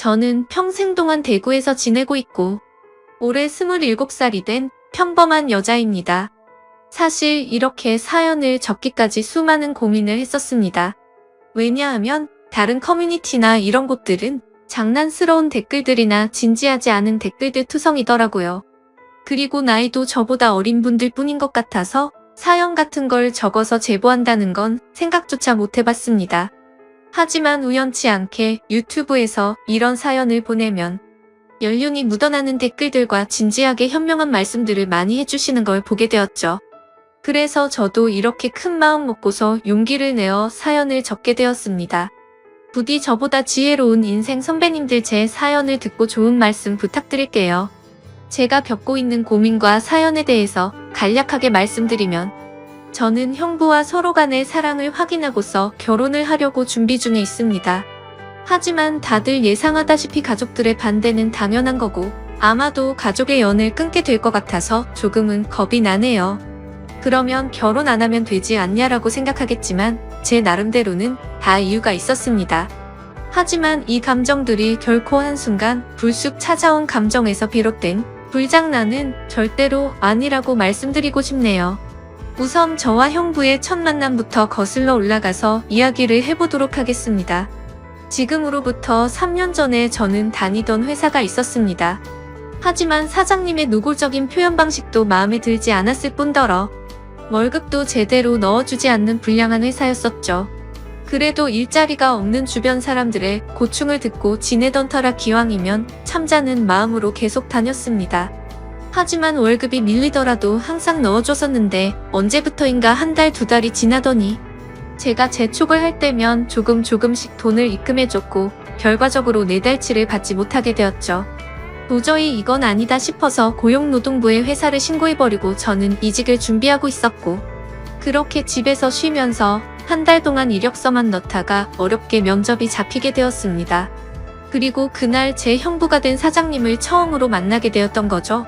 저는 평생 동안 대구에서 지내고 있고 올해 27살이 된 평범한 여자입니다. 사실 이렇게 사연을 적기까지 수많은 고민을 했었습니다. 왜냐하면 다른 커뮤니티나 이런 곳들은 장난스러운 댓글들이나 진지하지 않은 댓글들 투성이더라고요. 그리고 나이도 저보다 어린 분들 뿐인 것 같아서 사연 같은 걸 적어서 제보한다는 건 생각조차 못 해봤습니다. 하지만 우연치 않게 유튜브에서 이런 사연을 보내면 연륜이 묻어나는 댓글들과 진지하게 현명한 말씀들을 많이 해주시는 걸 보게 되었죠. 그래서 저도 이렇게 큰 마음 먹고서 용기를 내어 사연을 적게 되었습니다. 부디 저보다 지혜로운 인생 선배님들 제 사연을 듣고 좋은 말씀 부탁드릴게요. 제가 겪고 있는 고민과 사연에 대해서 간략하게 말씀드리면 저는 형부와 서로 간의 사랑을 확인하고서 결혼을 하려고 준비 중에 있습니다. 하지만 다들 예상하다시피 가족들의 반대는 당연한 거고 아마도 가족의 연을 끊게 될 것 같아서 조금은 겁이 나네요. 그러면 결혼 안 하면 되지 않냐라고 생각하겠지만 제 나름대로는 다 이유가 있었습니다. 하지만 이 감정들이 결코 한순간 불쑥 찾아온 감정에서 비롯된 불장난은 절대로 아니라고 말씀드리고 싶네요. 우선 저와 형부의 첫 만남부터 거슬러 올라가서 이야기를 해보도록 하겠습니다. 지금으로부터 3년 전에 저는 다니던 회사가 있었습니다. 하지만 사장님의 노골적인 표현 방식도 마음에 들지 않았을 뿐더러 월급도 제대로 넣어주지 않는 불량한 회사였었죠. 그래도 일자리가 없는 주변 사람들의 고충을 듣고 지내던 터라 기왕이면 참자는 마음으로 계속 다녔습니다. 하지만 월급이 밀리더라도 항상 넣어줬었는데 언제부터인가 한 달, 두 달이 지나더니 제가 재촉을 할 때면 조금씩 돈을 입금해줬고 결과적으로 내달치를 받지 못하게 되었죠. 도저히 이건 아니다 싶어서 고용노동부에 회사를 신고해버리고 저는 이직을 준비하고 있었고 그렇게 집에서 쉬면서 한 달 동안 이력서만 넣다가 어렵게 면접이 잡히게 되었습니다. 그리고 그날 제 형부가 된 사장님을 처음으로 만나게 되었던 거죠.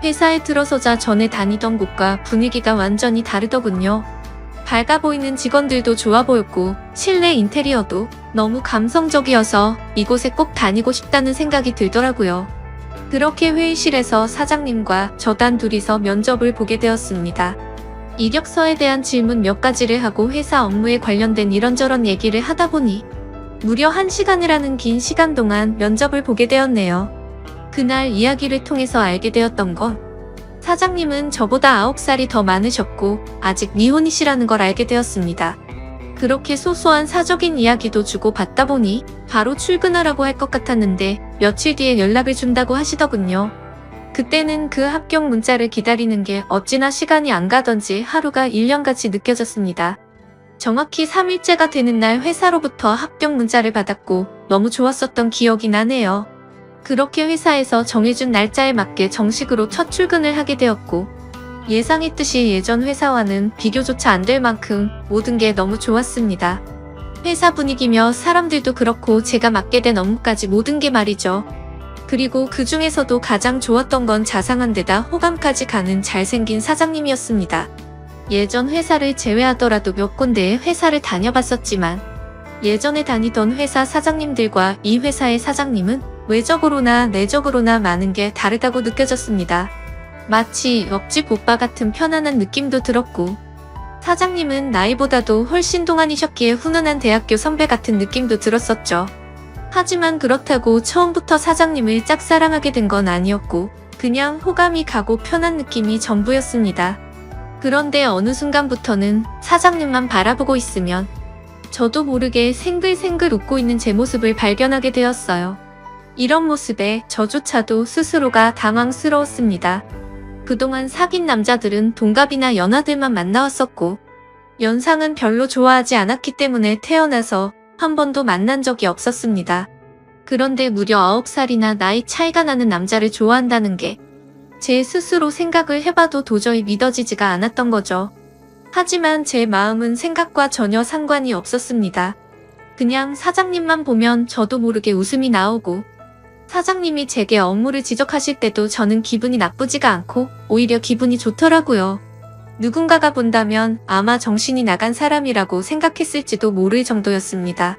회사에 들어서자 전에 다니던 곳과 분위기가 완전히 다르더군요. 밝아 보이는 직원들도 좋아 보였고 실내 인테리어도 너무 감성적이어서 이곳에 꼭 다니고 싶다는 생각이 들더라고요. 그렇게 회의실에서 사장님과 저 단 둘이서 면접을 보게 되었습니다. 이력서에 대한 질문 몇 가지를 하고 회사 업무에 관련된 이런저런 얘기를 하다 보니 무려 1시간이라는 긴 시간 동안 면접을 보게 되었네요. 그날 이야기를 통해서 알게 되었던 건 사장님은 저보다 9살이 더 많으셨고 아직 미혼이시라는 걸 알게 되었습니다. 그렇게 소소한 사적인 이야기도 주고 받다 보니 바로 출근하라고 할 것 같았는데 며칠 뒤에 연락을 준다고 하시더군요. 그때는 그 합격 문자를 기다리는 게 어찌나 시간이 안 가던지 하루가 1년같이 느껴졌습니다. 정확히 3일째가 되는 날 회사로부터 합격 문자를 받았고 너무 좋았었던 기억이 나네요. 그렇게 회사에서 정해준 날짜에 맞게 정식으로 첫 출근을 하게 되었고 예상했듯이 예전 회사와는 비교조차 안 될 만큼 모든 게 너무 좋았습니다. 회사 분위기며 사람들도 그렇고 제가 맡게 된 업무까지 모든 게 말이죠. 그리고 그 중에서도 가장 좋았던 건 자상한 데다 호감까지 가는 잘생긴 사장님이었습니다. 예전 회사를 제외하더라도 몇 군데의 회사를 다녀봤었지만 예전에 다니던 회사 사장님들과 이 회사의 사장님은 외적으로나 내적으로나 많은 게 다르다고 느껴졌습니다. 마치 옆집 오빠 같은 편안한 느낌도 들었고 사장님은 나이보다도 훨씬 동안이셨기에 훈훈한 대학교 선배 같은 느낌도 들었었죠. 하지만 그렇다고 처음부터 사장님을 짝사랑하게 된 건 아니었고 그냥 호감이 가고 편한 느낌이 전부였습니다. 그런데 어느 순간부터는 사장님만 바라보고 있으면 저도 모르게 생글생글 웃고 있는 제 모습을 발견하게 되었어요. 이런 모습에 저조차도 스스로가 당황스러웠습니다. 그동안 사귄 남자들은 동갑이나 연하들만 만나왔었고 연상은 별로 좋아하지 않았기 때문에 태어나서 한 번도 만난 적이 없었습니다. 그런데 무려 9살이나 나이 차이가 나는 남자를 좋아한다는 게 제 스스로 생각을 해봐도 도저히 믿어지지가 않았던 거죠. 하지만 제 마음은 생각과 전혀 상관이 없었습니다. 그냥 사장님만 보면 저도 모르게 웃음이 나오고 사장님이 제게 업무를 지적하실 때도 저는 기분이 나쁘지가 않고 오히려 기분이 좋더라고요. 누군가가 본다면 아마 정신이 나간 사람이라고 생각했을지도 모를 정도였습니다.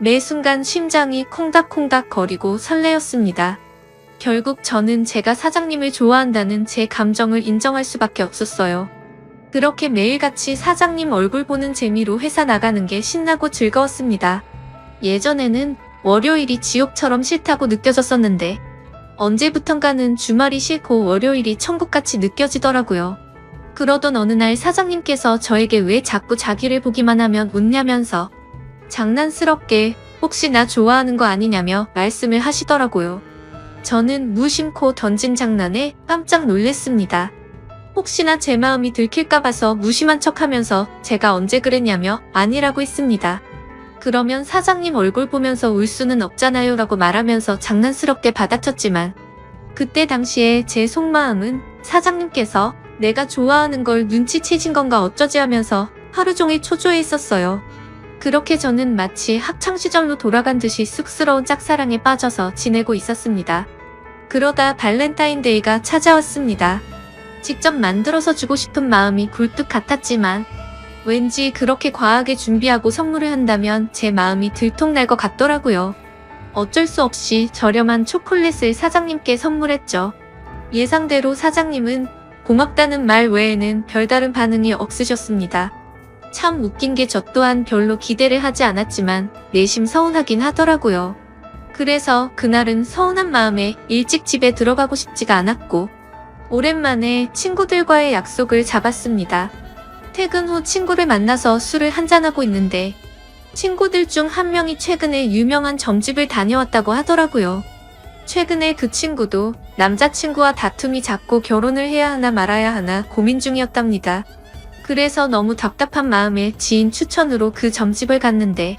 매 순간 심장이 콩닥콩닥 거리고 설레었습니다. 결국 저는 제가 사장님을 좋아한다는 제 감정을 인정할 수밖에 없었어요. 그렇게 매일같이 사장님 얼굴 보는 재미로 회사 나가는 게 신나고 즐거웠습니다. 예전에는 월요일이 지옥처럼 싫다고 느껴졌었는데 언제부턴가는 주말이 싫고 월요일이 천국같이 느껴지더라고요. 그러던 어느 날 사장님께서 저에게 왜 자꾸 자기를 보기만 하면 웃냐면서 장난스럽게 혹시 나 좋아하는 거 아니냐며 말씀을 하시더라고요. 저는 무심코 던진 장난에 깜짝 놀랐습니다. 혹시나 제 마음이 들킬까 봐서 무심한 척하면서 제가 언제 그랬냐며 아니라고 했습니다. 그러면 사장님 얼굴 보면서 울 수는 없잖아요 라고 말하면서 장난스럽게 받아쳤지만 그때 당시에 제 속마음은 사장님께서 내가 좋아하는 걸 눈치채신 건가 어쩌지 하면서 하루 종일 초조해 있었어요. 그렇게 저는 마치 학창시절로 돌아간 듯이 쑥스러운 짝사랑에 빠져서 지내고 있었습니다. 그러다 발렌타인데이가 찾아왔습니다. 직접 만들어서 주고 싶은 마음이 굴뚝 같았지만 왠지 그렇게 과하게 준비하고 선물을 한다면 제 마음이 들통날 것 같더라고요. 어쩔 수 없이 저렴한 초콜릿을 사장님께 선물했죠. 예상대로 사장님은 고맙다는 말 외에는 별다른 반응이 없으셨습니다. 참 웃긴 게 저 또한 별로 기대를 하지 않았지만 내심 서운하긴 하더라고요. 그래서 그날은 서운한 마음에 일찍 집에 들어가고 싶지가 않았고 오랜만에 친구들과의 약속을 잡았습니다. 퇴근 후 친구를 만나서 술을 한잔하고 있는데 친구들 중 한 명이 최근에 유명한 점집을 다녀왔다고 하더라고요. 최근에 그 친구도 남자친구와 다툼이 잦고 결혼을 해야 하나 말아야 하나 고민 중이었답니다. 그래서 너무 답답한 마음에 지인 추천으로 그 점집을 갔는데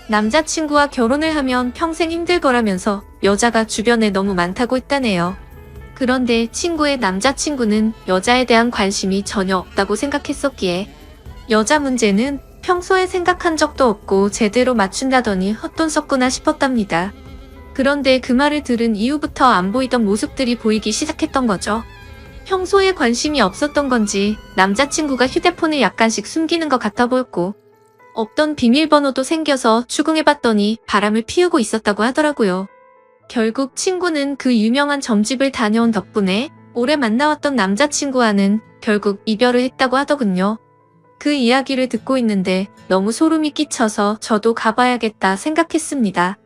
남자친구와 결혼을 하면 평생 힘들 거라면서 여자가 주변에 너무 많다고 했다네요. 그런데 친구의 남자친구는 여자에 대한 관심이 전혀 없다고 생각했었기에 여자 문제는 평소에 생각한 적도 없고 제대로 맞춘다더니 헛돈 썼구나 싶었답니다. 그런데 그 말을 들은 이후부터 안 보이던 모습들이 보이기 시작했던 거죠. 평소에 관심이 없었던 건지 남자친구가 휴대폰을 약간씩 숨기는 것 같아 보였고 없던 비밀번호도 생겨서 추궁해봤더니 바람을 피우고 있었다고 하더라고요. 결국 친구는 그 유명한 점집을 다녀온 덕분에 오래 만나왔던 남자친구와는 결국 이별을 했다고 하더군요. 그 이야기를 듣고 있는데 너무 소름이 끼쳐서 저도 가봐야겠다 생각했습니다.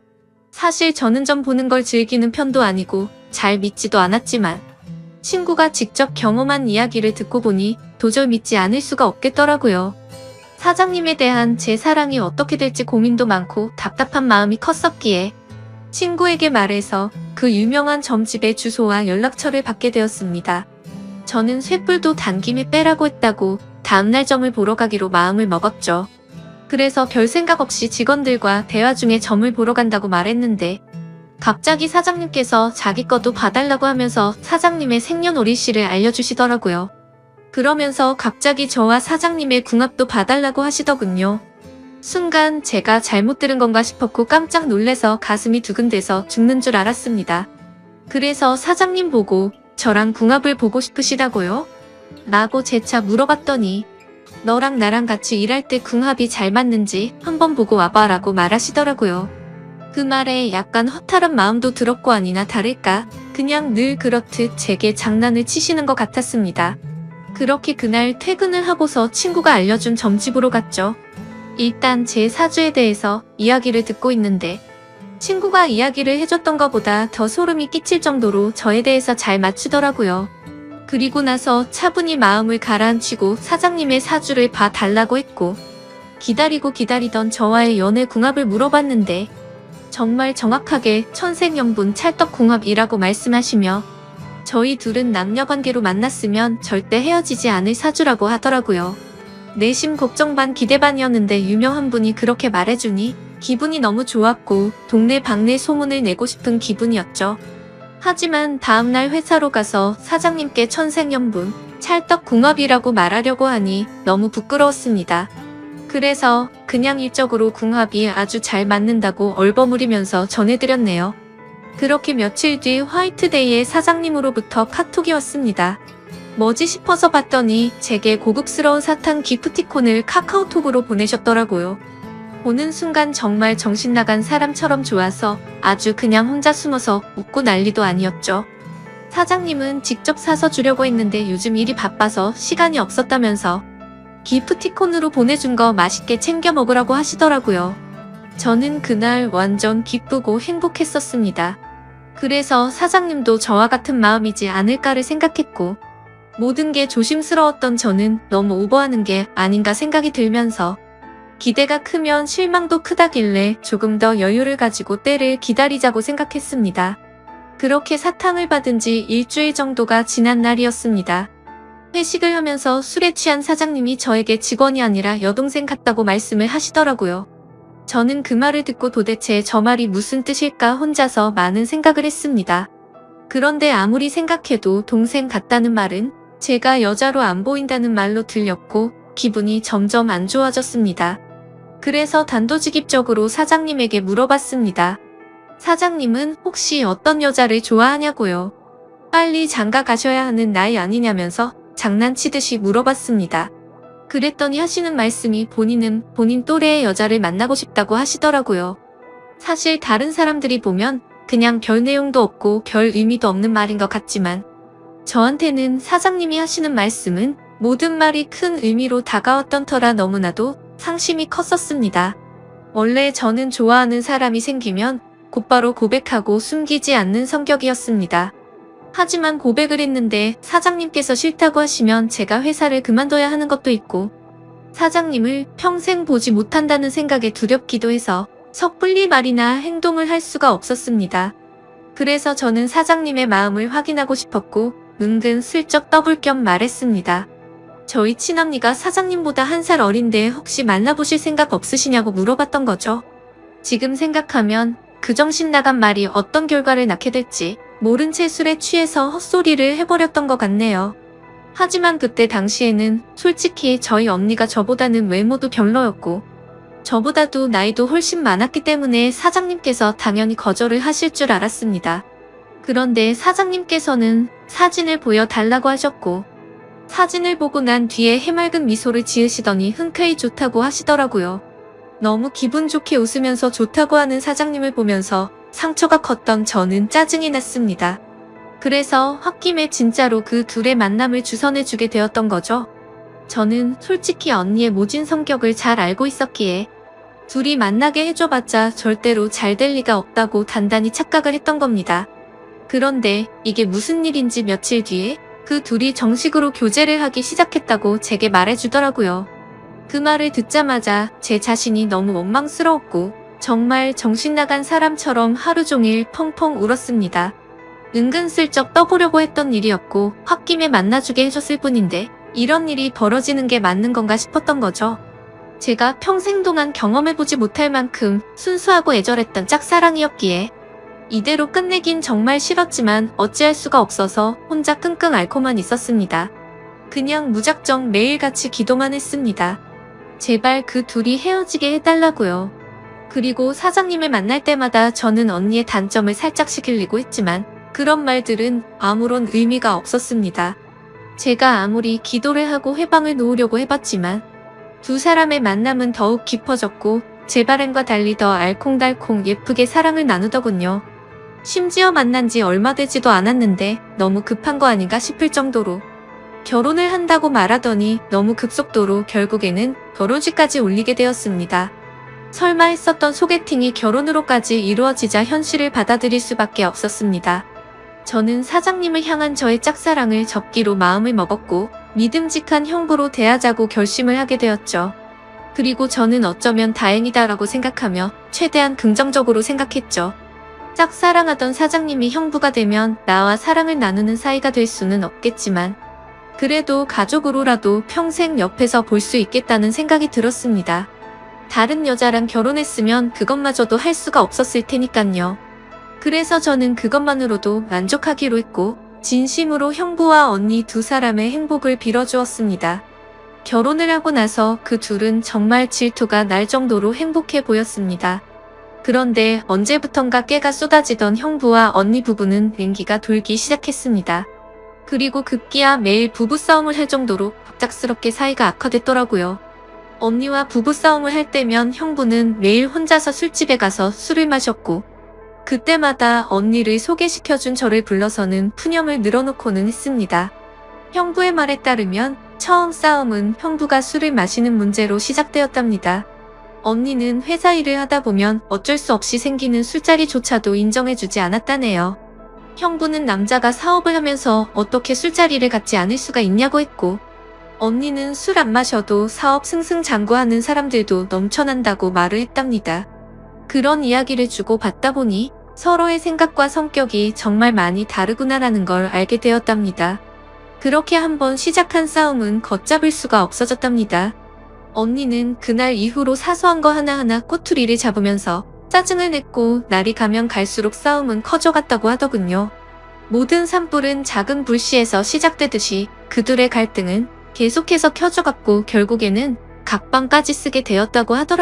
사실 저는 점 보는 걸 즐기는 편도 아니고 잘 믿지도 않았지만 친구가 직접 경험한 이야기를 듣고 보니 도저히 믿지 않을 수가 없겠더라고요. 사장님에 대한 제 사랑이 어떻게 될지 고민도 많고 답답한 마음이 컸었기에 친구에게 말해서 그 유명한 점집의 주소와 연락처를 받게 되었습니다. 저는 쇳불도 단김에 빼라고 했다고 다음날 점을 보러 가기로 마음을 먹었죠. 그래서 별 생각 없이 직원들과 대화 중에 점을 보러 간다고 말했는데 갑자기 사장님께서 자기 것도 봐달라고 하면서 사장님의 생년월일씨를 알려주시더라고요. 그러면서 갑자기 저와 사장님의 궁합도 봐달라고 하시더군요. 순간 제가 잘못 들은 건가 싶었고 깜짝 놀래서 가슴이 두근대서 죽는 줄 알았습니다. 그래서 사장님 보고 저랑 궁합을 보고 싶으시다고요? 라고 재차 물어봤더니 너랑 나랑 같이 일할 때 궁합이 잘 맞는지 한번 보고 와봐 라고 말하시더라고요. 그 말에 약간 허탈한 마음도 들었고 아니나 다를까 그냥 늘 그렇듯 제게 장난을 치시는 것 같았습니다. 그렇게 그날 퇴근을 하고서 친구가 알려준 점집으로 갔죠. 일단 제 사주에 대해서 이야기를 듣고 있는데 친구가 이야기를 해줬던 것보다 더 소름이 끼칠 정도로 저에 대해서 잘 맞추더라고요. 그리고 나서 차분히 마음을 가라앉히고 사장님의 사주를 봐달라고 했고 기다리고 기다리던 저와의 연애 궁합을 물어봤는데 정말 정확하게 천생연분 찰떡궁합이라고 말씀하시며 저희 둘은 남녀관계로 만났으면 절대 헤어지지 않을 사주라고 하더라고요. 내심 걱정 반 기대 반이었는데 유명한 분이 그렇게 말해주니 기분이 너무 좋았고 동네 방네 소문을 내고 싶은 기분이었죠. 하지만 다음날 회사로 가서 사장님께 천생연분 찰떡궁합이라고 말하려고 하니 너무 부끄러웠습니다. 그래서 그냥 일적으로 궁합이 아주 잘 맞는다고 얼버무리면서 전해드렸네요. 그렇게 며칠 뒤 화이트데이에 사장님으로부터 카톡이 왔습니다. 뭐지 싶어서 봤더니 제게 고급스러운 사탕 기프티콘을 카카오톡으로 보내셨더라고요. 보는 순간 정말 정신 나간 사람처럼 좋아서 아주 그냥 혼자 숨어서 웃고 난리도 아니었죠. 사장님은 직접 사서 주려고 했는데 요즘 일이 바빠서 시간이 없었다면서 기프티콘으로 보내준 거 맛있게 챙겨 먹으라고 하시더라고요. 저는 그날 완전 기쁘고 행복했었습니다. 그래서 사장님도 저와 같은 마음이지 않을까를 생각했고, 모든 게 조심스러웠던 저는 너무 오버하는 게 아닌가 생각이 들면서 기대가 크면 실망도 크다길래 조금 더 여유를 가지고 때를 기다리자고 생각했습니다. 그렇게 사탕을 받은 지 일주일 정도가 지난 날이었습니다. 회식을 하면서 술에 취한 사장님이 저에게 직원이 아니라 여동생 같다고 말씀을 하시더라고요. 저는 그 말을 듣고 도대체 저 말이 무슨 뜻일까 혼자서 많은 생각을 했습니다. 그런데 아무리 생각해도 동생 같다는 말은 제가 여자로 안 보인다는 말로 들렸고 기분이 점점 안 좋아졌습니다. 그래서 단도직입적으로 사장님에게 물어봤습니다. 사장님은 혹시 어떤 여자를 좋아하냐고요? 빨리 장가 가셔야 하는 나이 아니냐면서 장난치듯이 물어봤습니다. 그랬더니 하시는 말씀이 본인은 본인 또래의 여자를 만나고 싶다고 하시더라고요. 사실 다른 사람들이 보면 그냥 별 내용도 없고 별 의미도 없는 말인 것 같지만 저한테는 사장님이 하시는 말씀은 모든 말이 큰 의미로 다가왔던 터라 너무나도 상심이 컸었습니다. 원래 저는 좋아하는 사람이 생기면 곧바로 고백하고 숨기지 않는 성격이었습니다. 하지만 고백을 했는데 사장님께서 싫다고 하시면 제가 회사를 그만둬야 하는 것도 있고 사장님을 평생 보지 못한다는 생각에 두렵기도 해서 섣불리 말이나 행동을 할 수가 없었습니다. 그래서 저는 사장님의 마음을 확인하고 싶었고 은근 슬쩍 떠볼 겸 말했습니다. 저희 친언니가 사장님보다 1살 어린데 혹시 만나보실 생각 없으시냐고 물어봤던 거죠. 지금 생각하면 그 정신 나간 말이 어떤 결과를 낳게 될지 모른 채 술에 취해서 헛소리를 해버렸던 것 같네요. 하지만 그때 당시에는 솔직히 저희 언니가 저보다는 외모도 별로였고 저보다도 나이도 훨씬 많았기 때문에 사장님께서 당연히 거절을 하실 줄 알았습니다. 그런데 사장님께서는 사진을 보여달라고 하셨고 사진을 보고 난 뒤에 해맑은 미소를 지으시더니 흔쾌히 좋다고 하시더라고요. 너무 기분 좋게 웃으면서 좋다고 하는 사장님을 보면서 상처가 컸던 저는 짜증이 났습니다. 그래서 홧김에 진짜로 그 둘의 만남을 주선해주게 되었던 거죠. 저는 솔직히 언니의 모진 성격을 잘 알고 있었기에 둘이 만나게 해줘봤자 절대로 잘 될 리가 없다고 단단히 착각을 했던 겁니다. 그런데 이게 무슨 일인지 며칠 뒤에 그 둘이 정식으로 교제를 하기 시작했다고 제게 말해주더라고요. 그 말을 듣자마자 제 자신이 너무 원망스러웠고 정말 정신나간 사람처럼 하루 종일 펑펑 울었습니다. 은근슬쩍 떠보려고 했던 일이었고 홧김에 만나주게 해줬을 뿐인데 이런 일이 벌어지는 게 맞는 건가 싶었던 거죠. 제가 평생 동안 경험해보지 못할 만큼 순수하고 애절했던 짝사랑이었기에 이대로 끝내긴 정말 싫었지만 어찌할 수가 없어서 혼자 끙끙 앓고만 있었습니다. 그냥 무작정 매일같이 기도만 했습니다. 제발 그 둘이 헤어지게 해달라고요. 그리고 사장님을 만날 때마다 저는 언니의 단점을 살짝씩 흘리고 했지만 그런 말들은 아무런 의미가 없었습니다. 제가 아무리 기도를 하고 회방을 놓으려고 해봤지만 두 사람의 만남은 더욱 깊어졌고 제 바람과 달리 더 알콩달콩 예쁘게 사랑을 나누더군요. 심지어 만난 지 얼마 되지도 않았는데 너무 급한 거 아닌가 싶을 정도로 결혼을 한다고 말하더니 너무 급속도로 결국에는 결혼식까지 올리게 되었습니다. 설마 했었던 소개팅이 결혼으로까지 이루어지자 현실을 받아들일 수밖에 없었습니다. 저는 사장님을 향한 저의 짝사랑을 접기로 마음을 먹었고 믿음직한 형부로 대하자고 결심을 하게 되었죠. 그리고 저는 어쩌면 다행이다라고 생각하며 최대한 긍정적으로 생각했죠. 짝사랑하던 사장님이 형부가 되면 나와 사랑을 나누는 사이가 될 수는 없겠지만 그래도 가족으로라도 평생 옆에서 볼 수 있겠다는 생각이 들었습니다. 다른 여자랑 결혼했으면 그것마저도 할 수가 없었을 테니깐요. 그래서 저는 그것만으로도 만족하기로 했고 진심으로 형부와 언니 두 사람의 행복을 빌어주었습니다. 결혼을 하고 나서 그 둘은 정말 질투가 날 정도로 행복해 보였습니다. 그런데 언제부턴가 깨가 쏟아지던 형부와 언니 부부는 냉기가 돌기 시작했습니다. 그리고 급기야 매일 부부싸움을 할 정도로 갑작스럽게 사이가 악화됐더라고요. 언니와 부부싸움을 할 때면 형부는 매일 혼자서 술집에 가서 술을 마셨고, 그때마다 언니를 소개시켜준 저를 불러서는 푸념을 늘어놓고는 했습니다. 형부의 말에 따르면 처음 싸움은 형부가 술을 마시는 문제로 시작되었답니다. 언니는 회사 일을 하다 보면 어쩔 수 없이 생기는 술자리조차도 인정해주지 않았다네요. 형부는 남자가 사업을 하면서 어떻게 술자리를 갖지 않을 수가 있냐고 했고, 언니는 술 안 마셔도 사업 승승장구하는 사람들도 넘쳐난다고 말을 했답니다. 그런 이야기를 주고 받다 보니 서로의 생각과 성격이 정말 많이 다르구나라는 걸 알게 되었답니다. 그렇게 한번 시작한 싸움은 걷잡을 수가 없어졌답니다. 언니는 그날 이후로 사소한 거 하나하나 꼬투리를 잡으면서 짜증을 냈고 날이 가면 갈수록 싸움은 커져갔다고 하더군요. 모든 산불은 작은 불씨에서 시작되듯이 그들의 갈등은 계속해서 켜져갔고 결국에는 각방까지 쓰게 되었다고 하더라고요.